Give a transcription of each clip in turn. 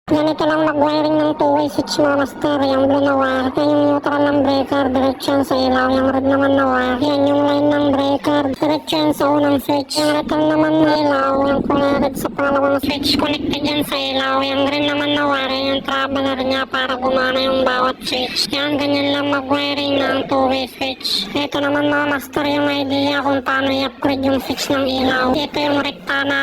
Ganito lang mag-wiring ng two-way switch mga master. Yung blue na wire, yan yung neutral ng breaker, diretso yan sa ilaw. Yung red naman na wire, yan yung line ng breaker, diretso yan sa unang switch. Yung return naman na ilaw, yung kulay red sa pangalawang switch, connected yan sa ilaw. Yung green naman na wire, yung traveler niya para gumana yung bawat switch. Yan, ganyan lang mag-wiring ng two-way switch. Ito naman mga master yung idea kung paano i-upgrade yung switch ng ilaw. Ito yung rekta na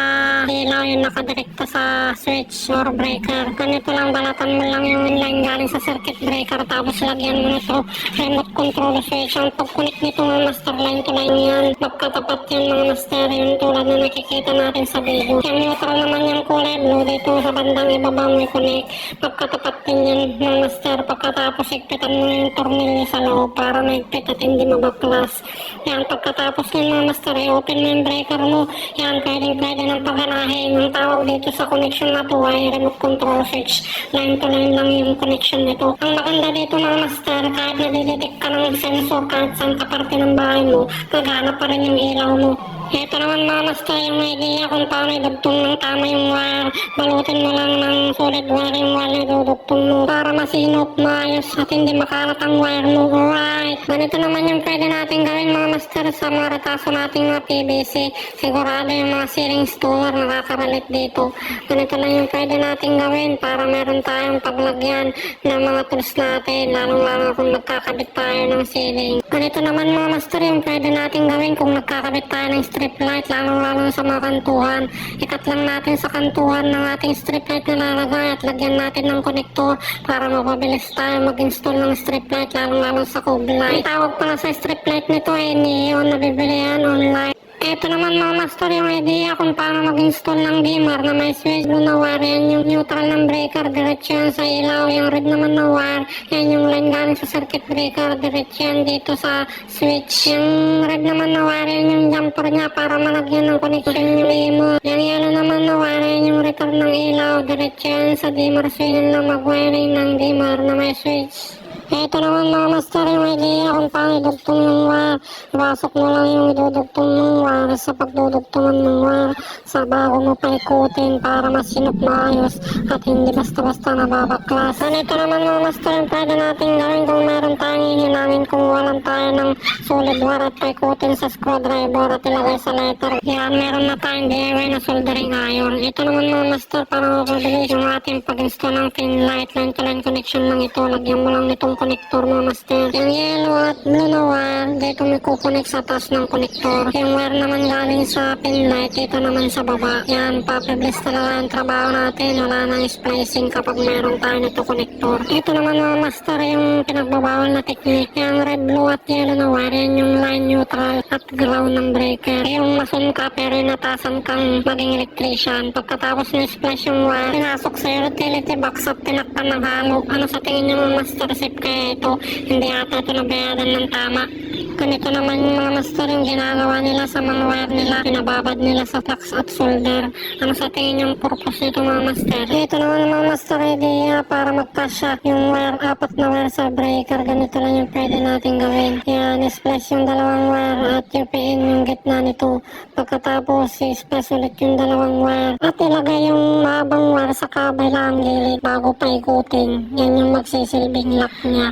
ilaw, yung nakadirekta sa switch or breaker. Ganito lang, balatan mo lang yung inline galing sa circuit breaker, tapos lagyan mo nito remote control switch. Ang pag-connect nito mga master, line to line yan, magkatapat yan mga master, yung tulad na nakikita natin sa video. Yung neutral naman yung kulay blue, dito sa bandang ibaba mo i-connect, magkatapat din yan mga master. Pagkatapos igpitan mo yung tornilyo sa loob para maigpit at hindi mabaklas. Yan, pagkatapos yun mga master, i-open mo yung breaker mo. Yan, pwede ng pagganahin. Yung tawag dito sa connection na to ay remote control switch. Line to line lang yung connection nito. Ang maganda dito mga master, kahit nadidetect ka ng sensor kahit saan ka parte ng bahay mo, gagana pa rin yung ilaw mo. Ito naman mga master yung idea kung paano idugtong ng tama yung wire. Balutin mo lang ng solid wire yung wire na idudugtong mo para masinop, maayos at hindi makalat ang wire mo. Alright, ganito naman yung pwede natin gawin mga master sa mga retaso nating mga PVC. Sigurado yung mga ceiling store nakaka-relate dito. Ganito lang yung pwede natin gawin para meron tayong paglagyan ng mga tools natin, lalong-lalo kung nagkakabit tayo ng ceiling. Ganito naman mga master yung pwede natin gawin kung nagkakabit tayo ng strip light, lalong-lalo sa mga kantuhan. Ikat lang natin sa kantuhan ng ating strip light na lalagay at lagyan natin ng konektor para mapabilis tayo mag-install ng strip light, lalong-lalo sa cube light. Ang tawag pala sa strip light nito ay neon, nabibili yan online. Ito naman mga master yung idea kung paano mag-install ng dimmer na may switch blue na wire. Yan yung neutral ng breaker, diretso yan sa ilaw. Yung red naman na wire, yan yung line galing sa circuit breaker, diretso yan dito sa switch. Yung red naman na wire, yan yung jumper niya para malagyan ng connection yung dimmer. Yung yellow naman na wire, yan yung return ng ilaw, diretso yan sa dimmer switch. Yan lang mag-wiring ng dimmer na may switch. Ito naman mga master yung idea kung paano idugtong yung wire. Ibasok mo lang yung idudugtong ng wire sa pagdudugtungan ng wire sa bago mo paikutin para masinop maayos at hindi basta-basta nababaklas. Ito naman mga master yung pwede natin gawin kung meron tayong hihinangin kung walang tayo ng solid wire at paikutin sa screwdriver at ilagay sa letter. Yan, meron na tayong DIY na soldering iron. Ito naman mga master para mapabilis yung ating pag-install ng pin light, line to line connection lang ito. Lagyan mo lang nitong konektor mga master. Yung yellow at blue na wire, dito may kukonek sa taas ng konektor. Yung wire naman galing sa pin light, dito naman sa baba. Yan, papabilis talaga ang trabaho natin. Wala nang splicing kapag meron tayo nito konektor. Ito naman mga master yung pinagbabawal na technique. Yung red, blue at yellow na wire, yan yung line neutral at ground ng breaker. Yung mason ka pero inatasan kang maging electrician. Pagkatapos na-splice yung wire, pinasok sa utility box at tinakpan ng halo. Ano sa tingin nyo mga master sip kaya ito? Hindi ata ito nabayadan ng tama. Ganito naman yung mga master yung ginagawa nila sa mga wire nila. Pinababad nila sa flux at solder. Ano sa tingin yung purpose nito mga master? Ito naman yung mga master idea para magkasya yung wire, apat na wire sa breaker. Ganito lang yung pwede natin gawin. Yan, splice yung dalawang wire at UPN yung gitna nito. Pagkatapos, splice ulit yung dalawang wire at ilagay yung mahabang wire sa kabilang gilid bago paikutin. Yan yung magsisilbing lock niya.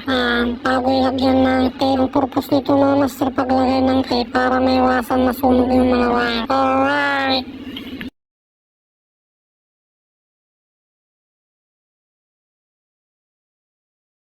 Bago ilagyan ng tape. Ang purpose nito mga master paglagay ng tape para may iwasan masunog yung mga wire. Alright!